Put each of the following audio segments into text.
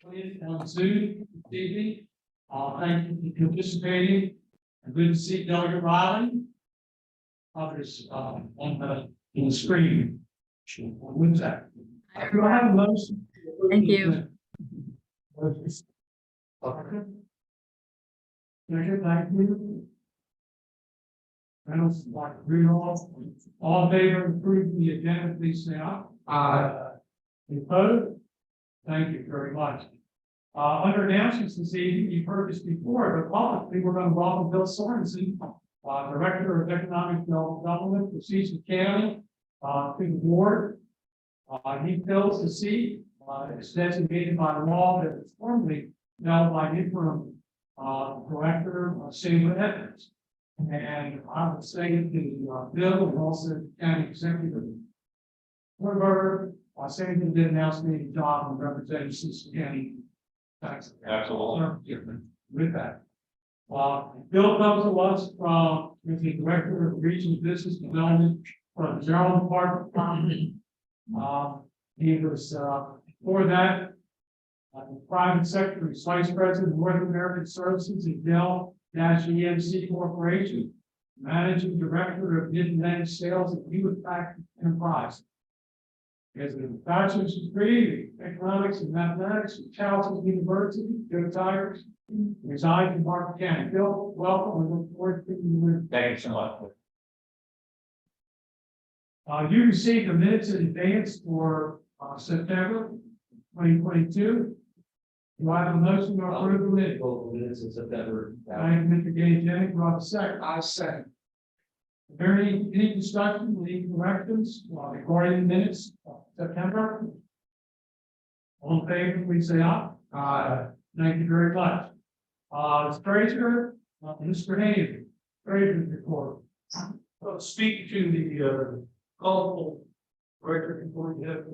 On Zoom this evening. Thank you for participating. And good to see Delegate Riley. Others on the screen. When's that? Do I have a motion? Thank you. Thank you. Reynolds, like Rudolph, all in favor of approving the agenda, please say aye. Aye. Opposed? Thank you very much. Under announcements this evening, you've heard this before, but publicly, we're going to welcome Bill Sorensen, Director of Economic Development for Cecil County, to the board. He fills the seat, it's designated by law that it's formerly held by interim Director Sabre Evans. And I would say the Bill and also County Executive Woodburg, Sabre did an outstanding job in representing Cecil County. Absolutely. With that. Bill comes to us from the Director of Regional Business Development for the General Department of Property. He was before that the private sector, he's Vice President of North American Services at Dell-EMC Corporation, Managing Director of Mid-Atlantic Sales at Hewlett-Packard Enterprise. He has a bachelor's degree in economics and mathematics from Charleston University. Go Tigers. Resides in Martin County. Bill, welcome. We look forward to you with. Thank you so much. You received the minutes in advance for September 2022. Do I have a motion to approve the minutes? Minutes in September. Thank you, Mr. Gay Jennings. Do I have a second? I second. Is there any discussion, any corrections regarding the minutes of September? All in favor, please say aye. Aye. Thank you very much. Treasurer, Mr. Hayden, Treasurer's report. Speak to the colorful record report you have.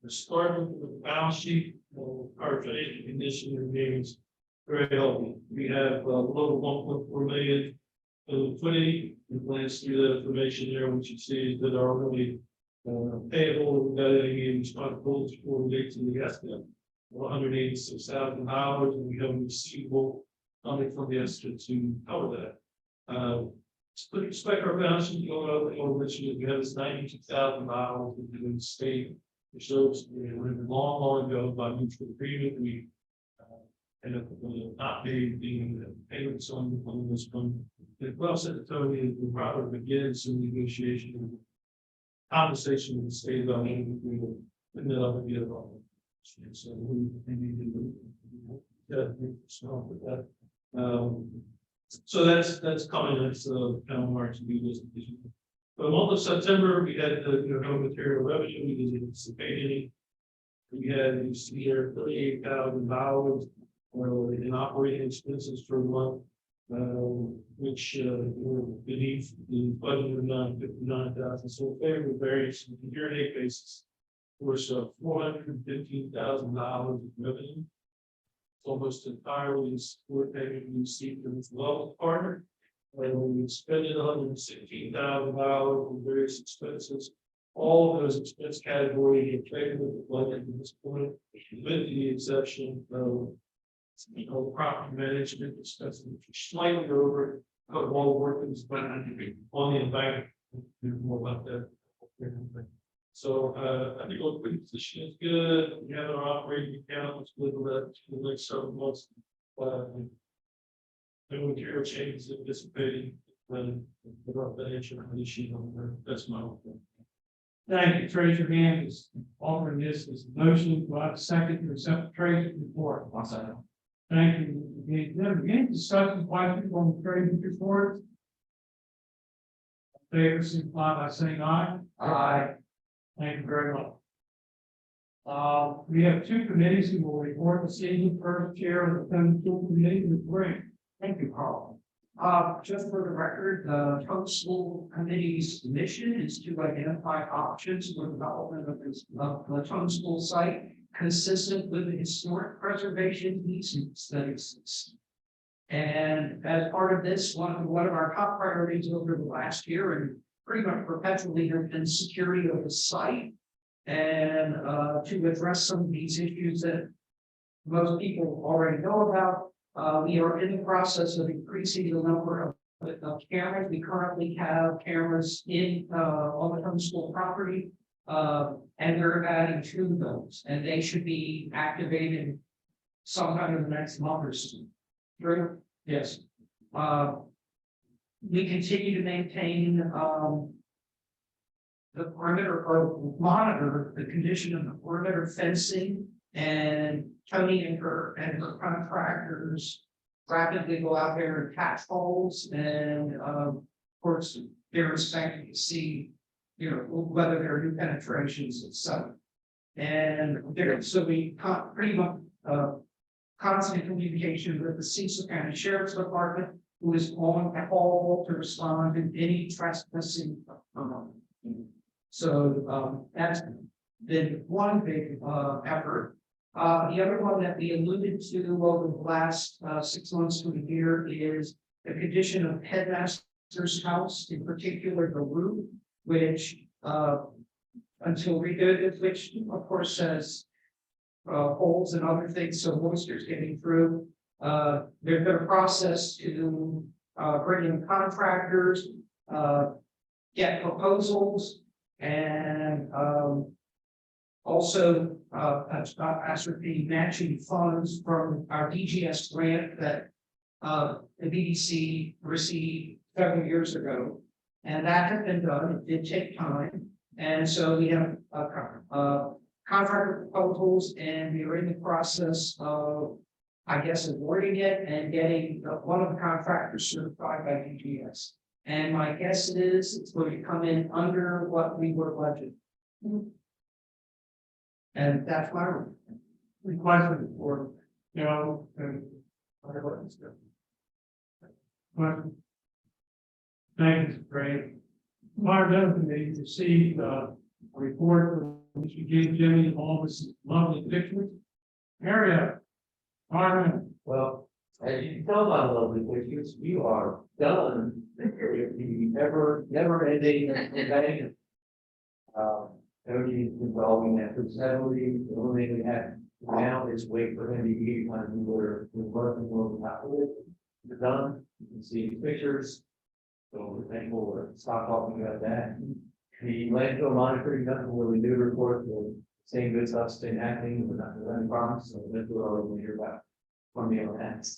The starting of the balance sheet, our financial condition remains very healthy. We have a little 1.4 million in liquidity. We glance through that information there. What you see is that our really payable, we've got any responsibilities for related to the estimate. $186,000, and we have a receivable coming from the estimate to cover that. So we expect our balance sheet going over this year. We have this $92,000 in the state, which shows long ago by mutual agreement. We ended up not being payments on this one. It well said to Tony, we probably begin some negotiation, conversation with the state about any agreement, and then I'll get about it. So we so that's coming. That's kind of March to do this. But the month of September, we had no material revenue. We didn't anticipate any. We had you see here $38,000 in operating expenses for a month, which were beneath the budget of $959,000. So favorable variance on a year-to-date basis. Was $415,000 in revenue. It's almost entirely support payment we received from its level partner. And we spent $116,000 on various expenses. All of those expense categories are favorable with the budget at this point, with the exception of property management expenses, which are slightly over, but all the work is done on the embankment. More about that. So I think liquidity position is good. We have our operating accounts with the next several months. No material changes anticipating when the financial condition on there. That's my opinion. Thank you, Treasurer Hand is offering this as a motion. Do I have a second to accept the Treasurer's report? Thank you. Any discussion, questions on the Treasurer's report? Favor signify by saying aye. Aye. Thank you very much. We have two committees who will report this evening. First, Chair of the County School Committee, Ms. Green. Thank you, Carl. Just for the record, the County School Committee's mission is to identify options for development of the Tone School site consistent with the historic preservation needs that exist. And as part of this, one of our top priorities over the last year and pretty much perpetually have been security of the site. And to address some of these issues that most people already know about, we are in the process of increasing the number of cameras. We currently have cameras in on the homeschool property. And they're adding 2 of those, and they should be activated sometime in the next month or so. True? Yes. We continue to maintain the perimeter or monitor the condition of the perimeter fencing, and Tony and her contractors rapidly go out there and patch holes, and of course, they're expecting to see, you know, whether there are new penetrations, etc. And there, so we pretty much constant communication with the Cecil County Sheriff's Department, who is on call to respond to any trespassing. So that's been one big effort. The other one that we alluded to over the last 6 months to a year is the condition of headmaster's house, in particular the roof, which until redone, which of course has holes and other things, so moisture is getting through. There's been a process to bring in contractors, get proposals, and also ascertain matching funds from our DGS grant that the BDC received several years ago. And that has been done. It did take time. And so we have contractor proposals, and we are in the process of, I guess, awarding it and getting one of the contractors certified by DGS. And my guess is it's going to come in under what we were budgeted. And that's my Requested for, you know, and whatever it's good. Thank you, Craig. Prior to me, received a report from Mr. Jimmy, all this lovely pictures. Area, Marvin. Well, as you can tell by the lovely pictures, we are done with the never ending thing. Energy involving efforts heavily. The only thing we have now is wait for him to be kind of we're working on top of it. It's done. You can see the pictures. So we're thankful to stop talking about that. The landfill monitoring, nothing really new report. The same good stuff's been happening, but not any problems. So that's what I'll hear about from me on that.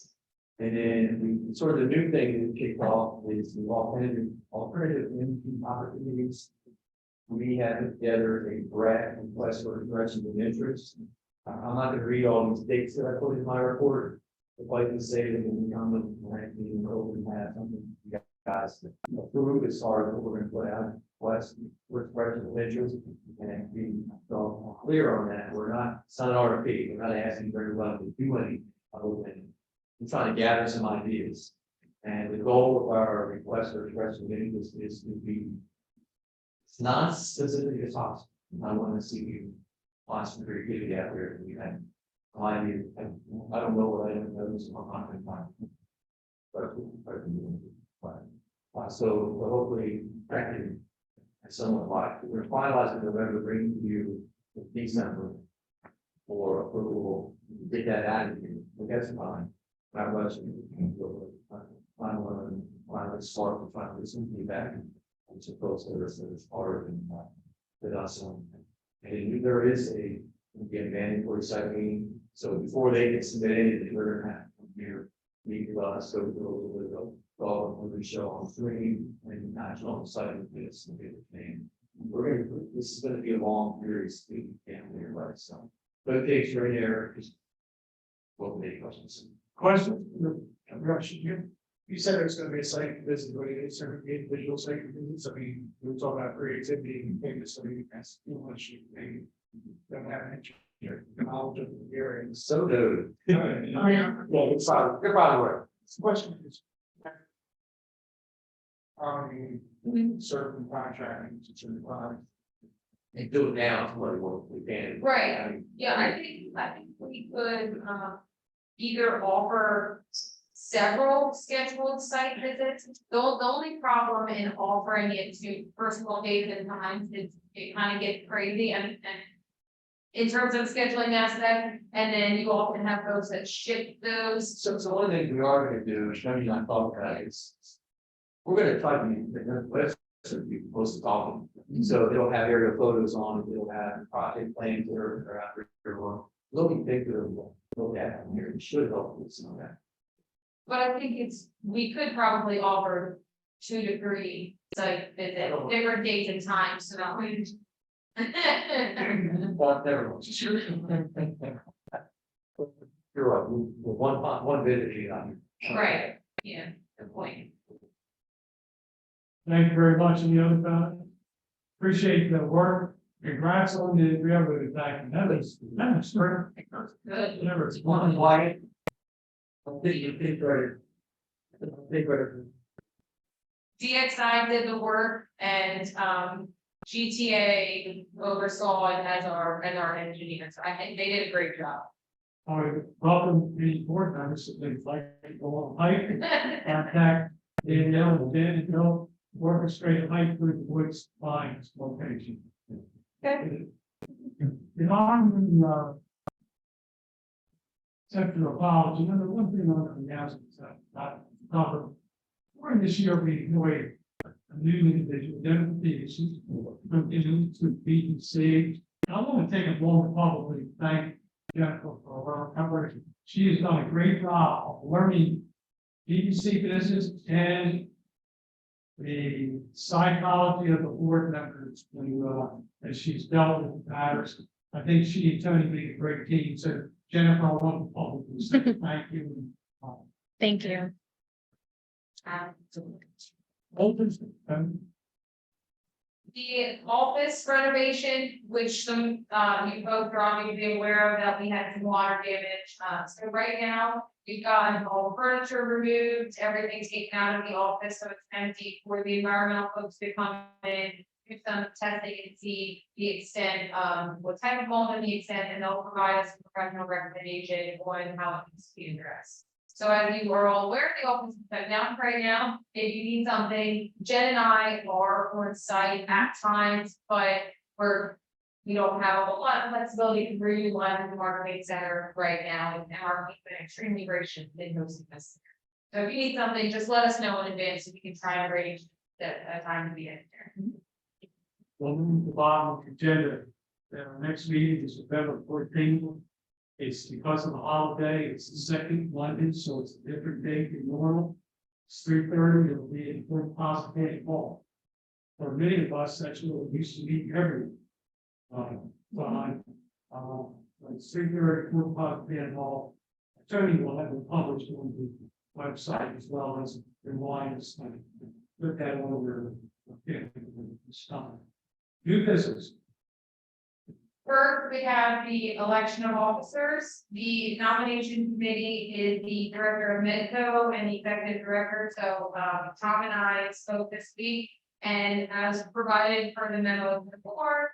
And then the sort of the new thing that kicked off is the alternative energy opportunities. We have put together a grant request for expression of interest. I'm not going to read all these dates that I put in my report. I'd like to say that when we come to the next meeting, we'll have something you guys approve as far as what we're going to put out. Request for expression of interest, and be so clear on that. We're not, it's not an RFP. We're not asking very well to do anything other than we're trying to gather some ideas. And the goal of our request for expression of interest is to be it's not specifically as possible. I want to see you find some creativity out there. We had I don't know what I don't know this on but so hopefully practically somewhat like we're finalizing November, bringing to you in December for approval. Get that out of you. That's fine. Not rushing. Finally start to find some feedback. I'm supposed to listen as part of with us on. And there is a again mandatory site meeting. So before they get submitted, we're gonna have here meet with us, go through a little bit of all of the show on screen and national site of this and get the thing. We're gonna this is gonna be a long period speaking family right. So but it's right there is what the questions. Questions? Russian here. You said there's gonna be a site visit, but it's sort of individual site visits. I mean, we were talking about creativity and maybe somebody that's much maybe don't have an knowledge of the area. So the Well, it's fine. Good, by the way. The question is. Certain contracting to certain clients. and do it now is what we can. Right. Yeah, I think we could, either offer several scheduled site visits. The only problem in offering it to personal days and times is it kind of gets crazy and in terms of scheduling aspect, and then you often have folks that ship those. So one thing we are gonna do, which maybe not thought about is. We're gonna try to be, the website be close to talking, so it'll have aerial photos on it, it'll have project plans that are out there. They'll be bigger, look at them here, it should help with some of that. But I think we could probably offer 2 to 3 site visits, different dates and times, so that we. But never mind. You're right, one visit, you know. Right, yeah, good point. Thank you very much. Any other comments? Appreciate the work. Congrats on the railroad back. That was great. Good. Never, it's One one. white. Big brother. Big brother. DXI did the work and GTA oversaw it as our engineers. I think they did a great job. I would welcome the board members if they'd like to go on hike, contact Danielle and Dan and go orchestrate a hike through the woods lines location. Okay. You know, I'm except for apology, you know, the one thing on the announcements that during this year, we employed a new individual, identification, to be conceived. I want to take a moment to publicly thank Jennifer for her effort. She has done a great job of learning BBC business and the psychology of the board members when, as she's dealt with matters. I think she and Tony made a great team. So Jennifer, I want to publicly say thank you. Thank you. The office renovation, which some, you both are obviously aware of, that we had some water damage. So right now, we've gotten all furniture removed, everything's taken out of the office, so it's empty for the environmental folks to come in. Do some testing and see the extent, what type of mold and the extent, and they'll provide us a professional recommendation on how it needs to be addressed. So as you are all aware, the office is shut down right now. If you need something, Jen and I are on site at times, but we don't have a lot of flexibility to utilize the marketing center right now, and our people been extremely gracious in hosting this. So if you need something, just let us know in advance so we can try and arrange a time to be in there. We'll move the bottom of the agenda. Our next meeting is November 14th. It's because of the holiday, it's the second Monday, so it's a different date than normal. It's 3:30, it'll be in Fort Positive Hall. For many of us, that's what we used to meet every time. It's 3:30, Fort Positive Hall. Tony will have it published on the website as well as remind us, put that over this time. New business. First, we have the election of officers. The nomination committee is the director of Medco and the executive director. So Tom and I spoke this week, and as provided for the memo of the board,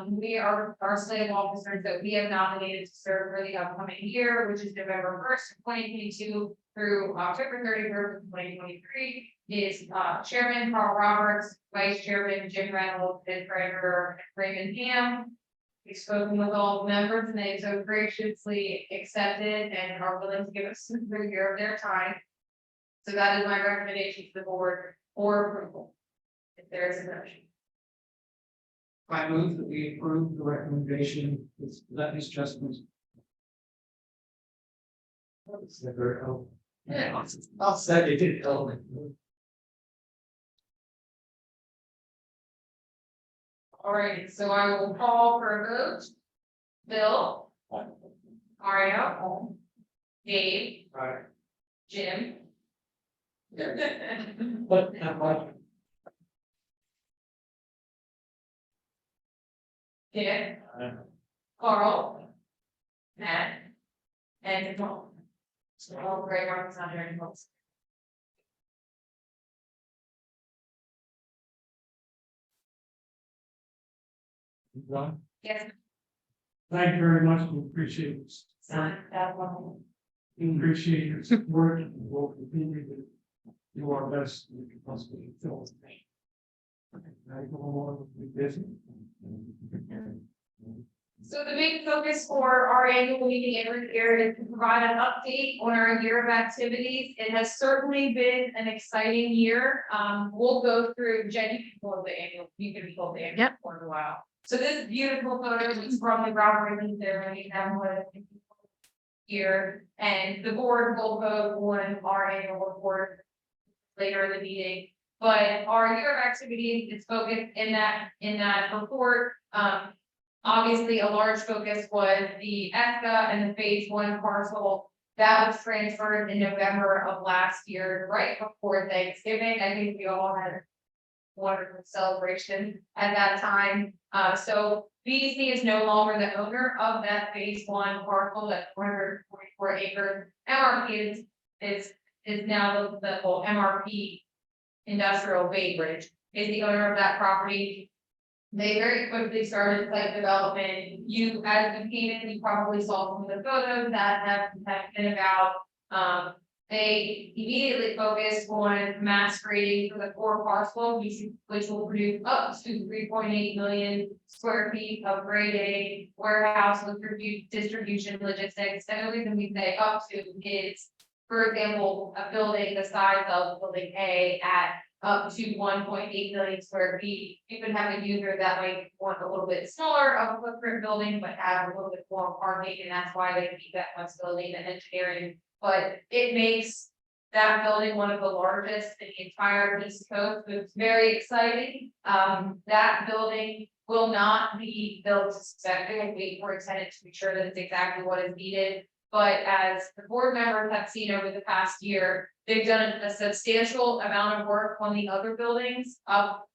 we are our slate of officers that we have nominated to serve for the upcoming year, which is November 1st, 2022 through October 31st, 2023. Is Chairman Carl Roberts, Vice Chairman Jim Reynolds, and Treasurer Raymond Ham. We've spoken with all the members and they so graciously accepted and are willing to give us a year of their time. So that is my recommendation to the board for approval. If there is a motion. I move that we approve the recommendation with these adjustments. Yeah. I'll second it. All right, so I will call for a vote. Bill. Mario. Dave. Right. Jim. But Dick. Carl. Matt. And Tom. So all Greg Martin's not here anymore. Ron, Yes. thank you very much. We appreciate it. Sign that one. appreciate your support, and we'll continue to do our best to possibly fill the name. I go along with this. So the main focus for our annual meeting every year is to provide an update on our year of activities. It has certainly been an exciting year. We'll go through, Jen, you can pull the annual, you can pull the annual for a while. So this beautiful photo is from the groundbreaking ceremony that was here, and the board will vote on our annual report later in the meeting. But our year of activities is focused in that report. Obviously, a large focus was the ESCA and the phase 1 parcel that was transferred in November of last year, right before Thanksgiving. I think we all had a wonderful celebration at that time. So BDC is no longer the owner of that phase 1 parcel, that's 444 acres. MRP is now the whole MRP Industrial Bainbridge is the owner of that property. They very quickly started site development. As you came in, you probably saw some of the photos that have been about. They immediately focused on mass grading for the core parcel, which will produce up to 3.8 million square feet of grade A warehouse with distribution logistics. And the reason we say up to is, for example, a building the size of building A at up to 1.8 million square feet. You could have a user that might want a little bit smaller of a footprint building, but have a little bit more parking, and that's why they keep that flexibility and engineering. But it makes that building one of the largest in the entire East Coast. So it's very exciting. That building will not be built to spec. They will wait for a tenant to make sure that it's exactly what is needed. But as the board members have seen over the past year, they've done a substantial amount of work on the other buildings up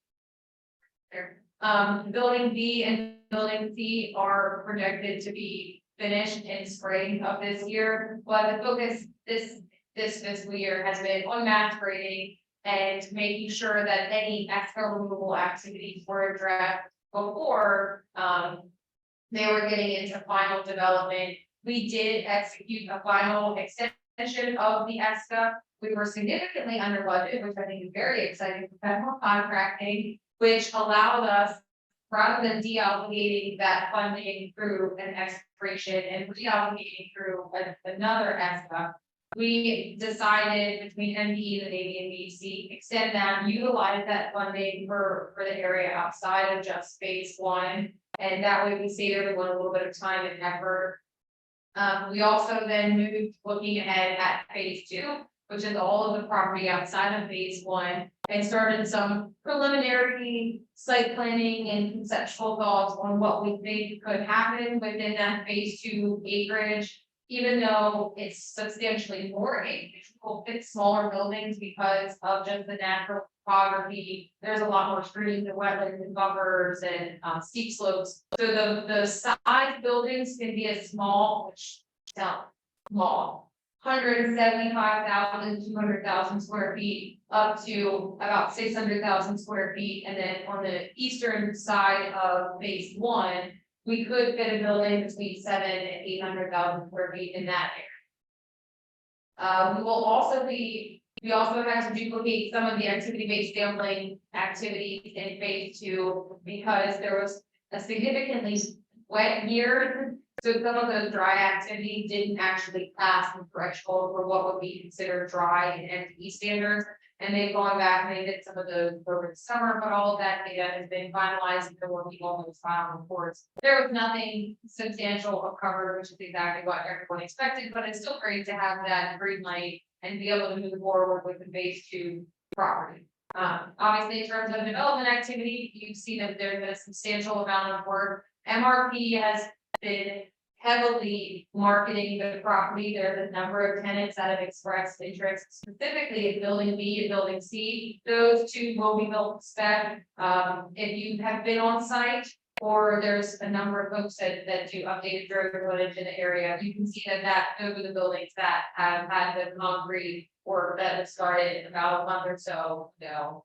there. Building B and building C are projected to be finished in spring of this year. But the focus this fiscal year has been on mass grading and making sure that any extra removal activities were addressed before they were getting into final development. We did execute a final extension of the ESCA. We were significantly under budget, which I think is very exciting for federal contracting, which allowed us, rather than deobligating that funding through an expiration and reallocating through another ESCA, we decided between MDE and ABNBC extend that, utilize that funding for the area outside of just phase 1, and that way we save everyone a little bit of time and effort. We also then moved looking ahead at phase 2, which is all of the property outside of phase 1, and started some preliminary site planning and conceptual thoughts on what we think could happen within that phase 2 acreage. Even though it's substantially more acreage, we'll fit smaller buildings because of just the natural topography. There's a lot more streams and wetlands and buffers and steep slopes. So the size buildings can be as small, which sound small, 175,000, 200,000 square feet, up to about 600,000 square feet. And then on the eastern side of phase 1, we could fit a building between 700,000 and 800,000 square feet in that area. We also had to duplicate some of the activity-based sampling activities in phase 2 because there was a significantly wet year. So some of those dry activities didn't actually pass the threshold for what would be considered dry and MDE standards. And they've gone back and they did some of those over the summer, but all of that data has been finalized and they're working on those final reports. There was nothing substantial uncovered, which is exactly what everyone expected, but it's still great to have that green light and be able to move forward with the phase 2 property. Obviously, in terms of development activity, you see that there's been a substantial amount of work. MRP has been heavily marketing the property. There's a number of tenants that have expressed interest, specifically in building B and building C. Those two will be built to spec. If you have been on site, or there's a number of folks that do updated drone footage in the area, you can see that those are the buildings that have had the concrete work that was started about a month or so ago.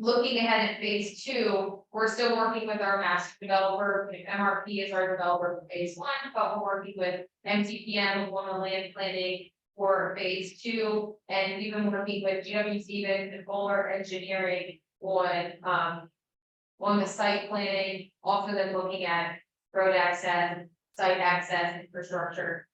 looking ahead at phase two, we're still working with our master developer, MRP is our developer for phase one, but we're working with MTPM, with one land planning for phase two, and we've been working with GW Stevens and Bowler Engineering on the site planning, also then looking at road access, site access, infrastructure.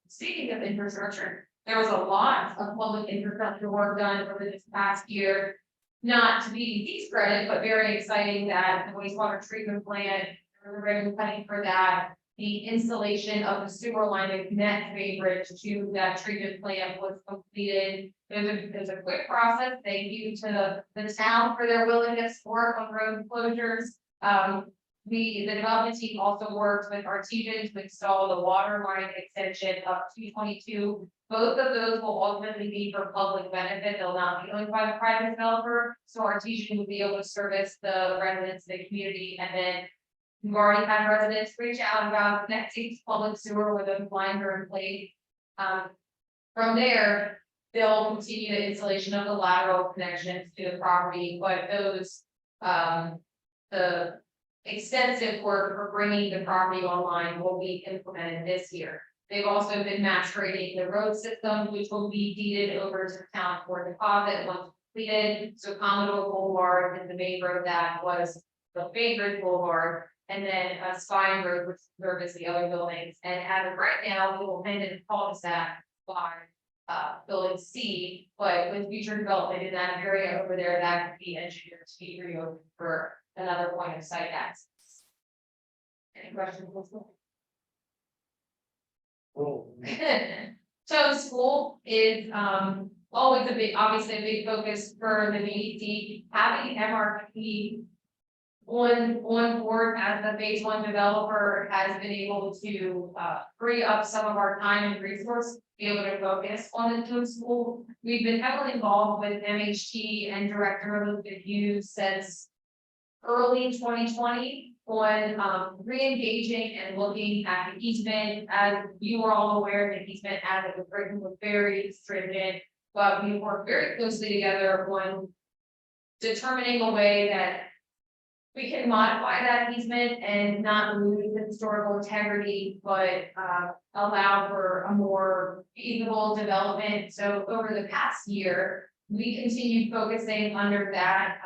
Speaking of infrastructure, there was a lot of public infrastructure work done over this past year. Not to be discredited, but very exciting that the wastewater treatment plant, the ribbon cutting for that. The installation of the sewer line that connects Bainbridge to that treatment plant was completed. It was a quick process. Thank you to the town for their willingness to work on road closures. The development team also worked with Artesian to install the water line extension up 222. Both of those will ultimately be for public benefit. They'll not be owned by the private developer. So Artesian will be able to service the residents of the community. And then we've already had residents reach out about connecting to public sewer with a lines are in place. From there, they'll continue the installation of the lateral connections to the property, but those, the extensive work for bringing the property online will be implemented this year. They've also been mass grading the road system, which will be deeded over to the town for deposit once completed. So Commodore Boulevard is the main road that was the Bainbridge Boulevard, and then a spine road which services the other buildings. And as of right now, we will end in cul-de-sac by building C, but with future development in that area over there, that could be engineered to be reopened for another point of site access. Any questions? So school is always obviously a big focus for the VDC. Having MRP on board as the phase one developer has been able to free up some of our time and resource, be able to focus on the school. We've been heavily involved with MHT and Director Elizabeth Hughes since early 2020 on re-engaging and looking at the easement. As you are all aware, the easement as it was written was very stringent, but we worked very closely together on determining a way that we can modify that easement and not lose the historical integrity, but allow for a more feasible development. So over the past year, we continued focusing under that.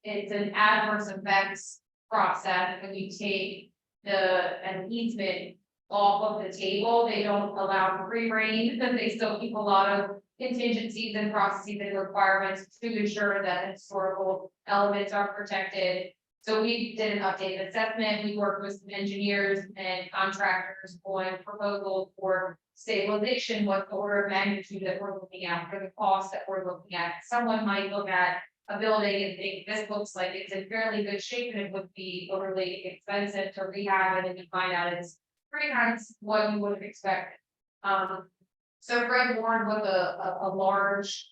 It's an adverse effects process. When you take an easement off of the table, they don't allow for free reign, but they still keep a lot of contingencies and processes and requirements to ensure that historical elements are protected. So we did an updated assessment. We worked with some engineers and contractors on proposals for stabilization, what the order of magnitude that we're looking at, for the cost that we're looking at. Someone might look at a building and think this looks like it's in fairly good shape and it would be overly expensive to rehab it, and you find out it's 3 times what you would have expected. So Fred Warren was a large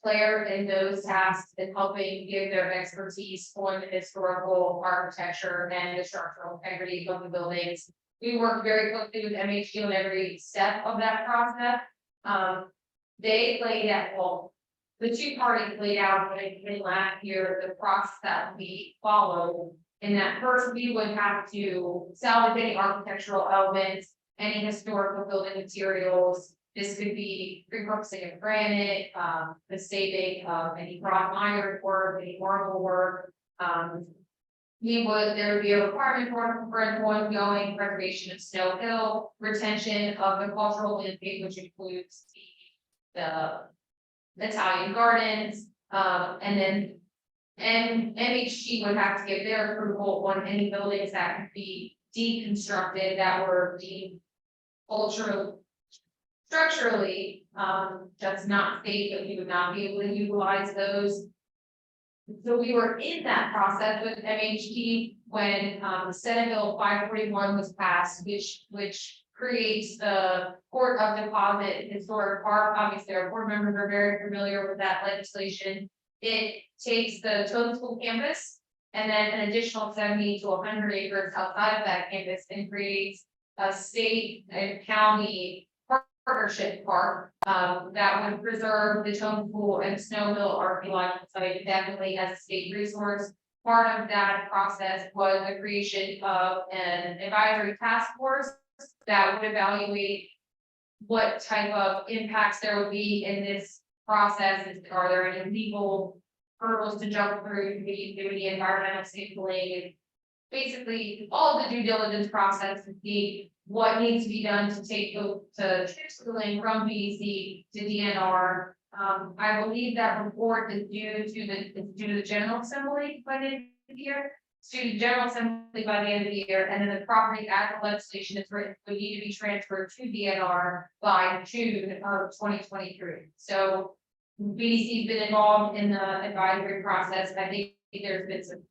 player in those tasks and helping give their expertise on the historical architecture and the structural integrity of the buildings. We worked very closely with MHQ on every step of that process. They laid out, well, the two parties laid out in last year the process that we followed. In that first, we would have to salvage any architectural elements, any historical building materials. This could be repurposing of granite, the saving of any wrought iron work, any marble work. There would be a requirement for ongoing preservation of Snow Hill, retention of the cultural landscape, which includes the Italian gardens, and MHG would have to give their approval on any buildings that could be deconstructed that were deemed structurally just not safe, that we would not be able to utilize those. So we were in that process with MHT when Senate Bill 541 was passed, which creates the Court of Deposit Historic Park. Obviously, our board members are very familiar with that legislation. It takes the total school campus and then an additional 70 to 100 acres outside of that campus and creates a state and county partnership park, that would preserve the Tone Pool and Snow Hill archaeological site definitely as a state resource. Part of that process was the creation of an advisory task force that would evaluate what type of impacts there would be in this process. Are there any legal hurdles to jump through? Do we do any environmental sampling? Basically, all of the due diligence process to see what needs to be done to transfer the land from BDC to DNR. I believe that report is due to the General Assembly by the end of the year. To the General Assembly by the end of the year, and then the property act legislation is written, would need to be transferred to DNR by June of 2023. So BDC's been involved in the advisory process. I think there's been some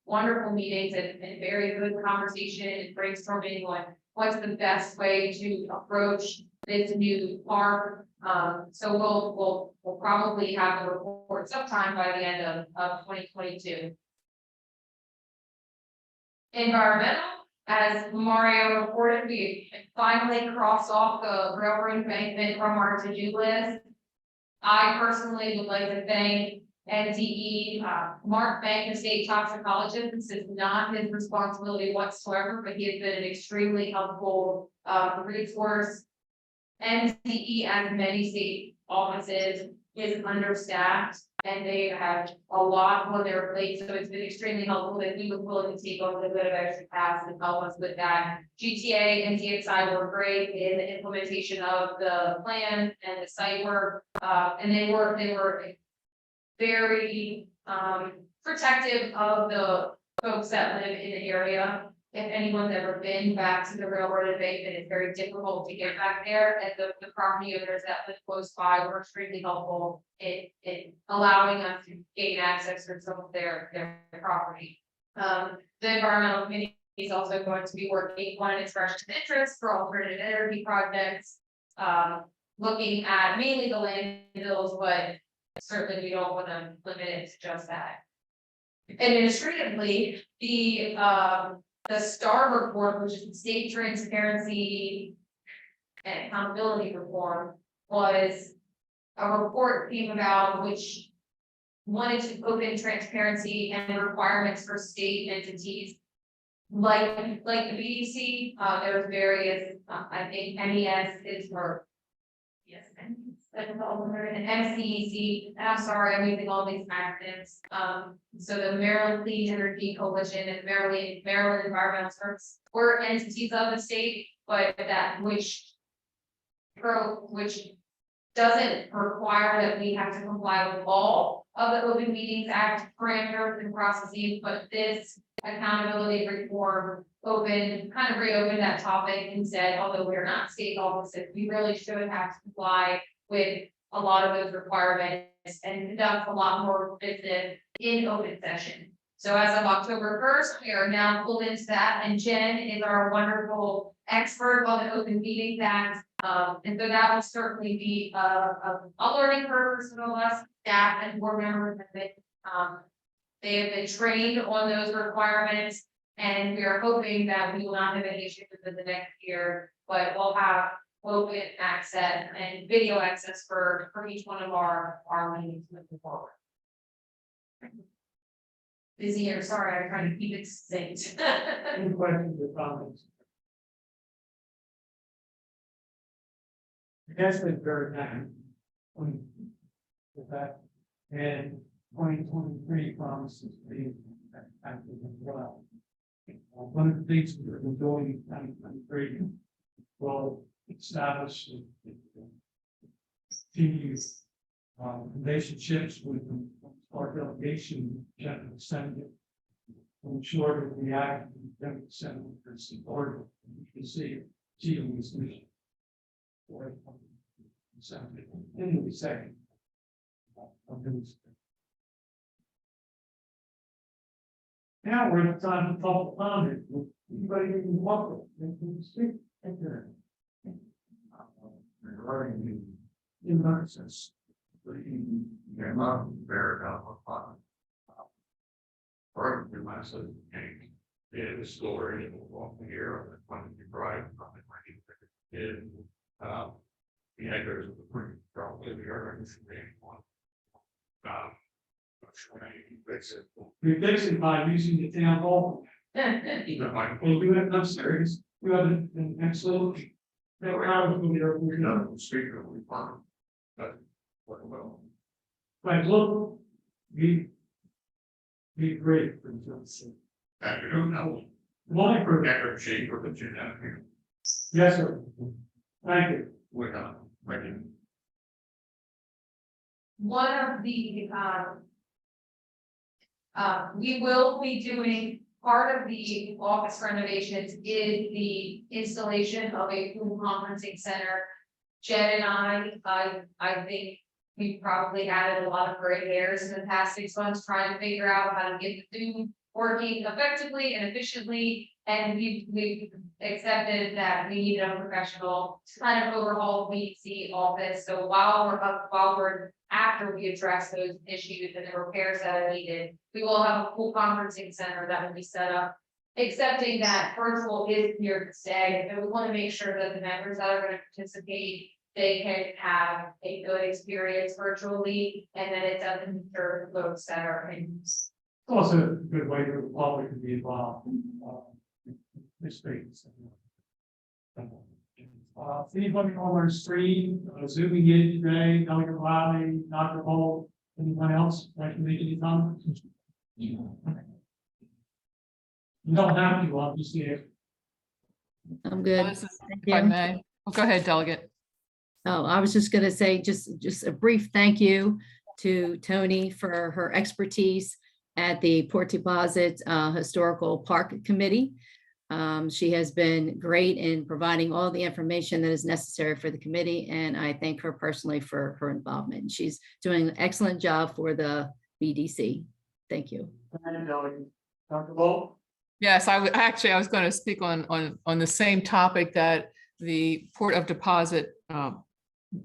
wonderful meetings and very good conversation and brainstorming on what's the best way to approach this new park. So we'll probably have the report sometime by the end of 2022. Environmental, as Mario reported, we finally crossed off the railroad embankment from our to-do list. I personally would like to thank NDE, Mark Bank, the state toxicologist. This is not his responsibility whatsoever, but he has been an extremely helpful resource. NDE, as many state offices, is understaffed and they have a lot on their plate, so it's been extremely helpful that we were willing to take over a bit of extra tasks and help us with that. GTA and DXI were great in the implementation of the plan and the site work, and they were very protective of the folks that live in the area. If anyone's ever been back to the railroad embankment, it's very difficult to get back there, and the property owners that live close by were extremely helpful in allowing us to gain access to some of their property. The environmental committee is also going to be working on an expression of interest for alternative energy projects, looking at mainly the landfills, but certainly we don't want to limit it to just that. Administratively, the STAR report, which is the state transparency and accountability reform, was a report came about which wanted to open transparency and requirements for state entities. Like the BDC, there's various, I think MES is for, yes, and MCEC, and I'm sorry, I'm using all these acronyms. So the Maryland Clean Energy Coalition and Maryland Environmental Service were entities of the state, but that which doesn't require that we have to comply with all of the Open Meetings Act parameters and processes, but this accountability reform kind of reopened that topic and said, although we're not state offices, we really should have to comply with a lot of those requirements and conduct a lot more business in open session. So as of October 1st, we are now pulled into that, and Jen is our wonderful expert on the Open Meetings Act. And so that will certainly be a learning curve for some of us, staff and board members. They have been trained on those requirements, and we are hoping that we will not have any issues within the next year, but we'll have open access and video access for each one of our meetings moving forward. Busy here, sorry, I'm trying to keep it succinct. Any questions or comments? I guess it's very nice. With that, and 2023 promises to be active as well. One of the things we're doing in 2023 will establish continuous relationships with our delegation, General Assembly, to ensure that we act in the General Assembly for support. You can see this mission. In the second. Now we're at the time to public comment. Anybody who can walk it, speak. Regarding In nonsense. they're not very about part of the massive change in the story and walking here on the 20 drive from the The acres of the pretty, probably the earnings. Fix it. We fix it by using the town hall. That might, And we have, I'm serious, we have an excellent. you know, speaker will be fine. But, well, Like, look, be great for Johnson. after you know, One for, after shape or the genetic, yes, sir. Thank you. we're not making. One of the, we will be doing, part of the office renovations is the installation of a Zoom conferencing center. Jed and I think we probably added a lot of gray hairs in the past 6 months trying to figure out how to get the Zoom working effectively and efficiently. And we've accepted that we need a professional to kind of overhaul the BDC office. So while we're after we address those issues and the repairs that are needed, we will have a full conferencing center that will be set up. Accepting that virtual is here to stay, but we want to make sure that the members that are going to participate, they can have a good experience virtually, and that it doesn't disturb folks that are in. It's also a good way for the public to be involved. This things. Anybody on our stream, zooming in today, Dr. Wiley, Dr. Holt, anyone else like to make any comments? You don't have to, obviously. I'm good. This is- Thank If I you. may. Oh, go ahead, Delegate. Oh, I was just gonna say, just a brief thank you to Tony for her expertise at the Port Deposit Historical Park Committee. She has been great in providing all the information that is necessary for the committee, and I thank her personally for her involvement. She's doing an excellent job for the BDC. Thank you. Dr. Holt? Yes, I was going to speak on the same topic that the Port of Deposit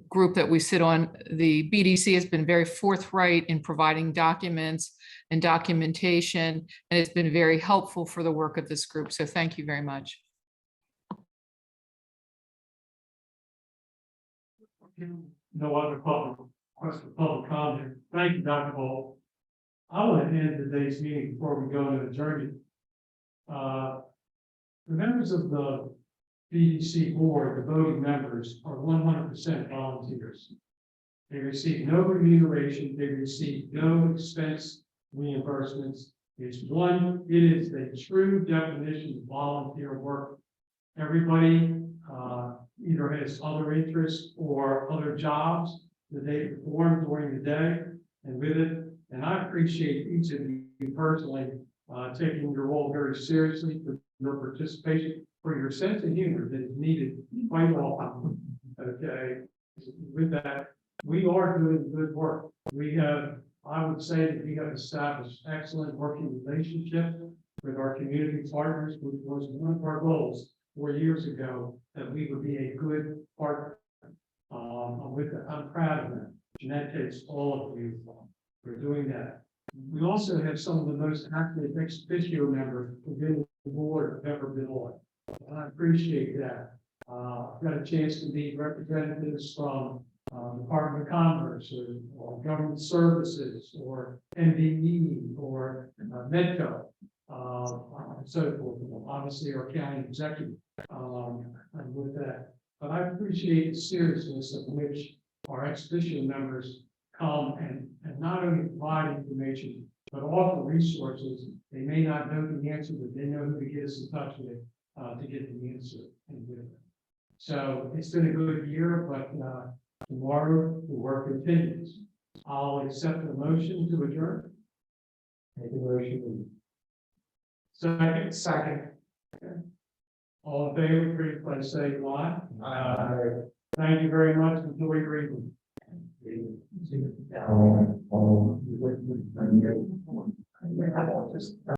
group that we sit on. The BDC has been very forthright in providing documents and documentation, and it's been very helpful for the work of this group. So thank you very much. No other public comment. Thank you, Dr. Holt. I want to end today's meeting before we go into adjournment. The members of the BDC board, the voting members, are 100% volunteers. They receive no remuneration, they receive no expense reimbursements. It is the true definition of volunteer work. Everybody either has other interests or other jobs that they perform during the day and with it. And I appreciate each of you personally taking your role very seriously, for your participation, for your sense of humor that is needed quite often. Okay, with that, we are doing good work. We have, I would say that we have established excellent working relationships with our community partners, which was one of our goals 4 years ago, that we would be a good partner. I'm proud of that, and that takes all of you for doing that. We also have some of the most active ex officio members within the board have ever been on. And I appreciate that. I've got a chance to meet representatives from Department of Commerce or Government Services or MDE or Medco, and so forth. Obviously, our county executive, and with that. But I appreciate the seriousness of which our ex officio members come and not only provide information, but offer resources. They may not know the answer, but they know who to get us in touch with to get the answer and with it. So it's been a good year, but tomorrow the work continues. I'll accept the motion to adjourn. Make a motion. Second. Okay. All in favor, please by saying aye. Aye. Thank you very much. Enjoy your evening.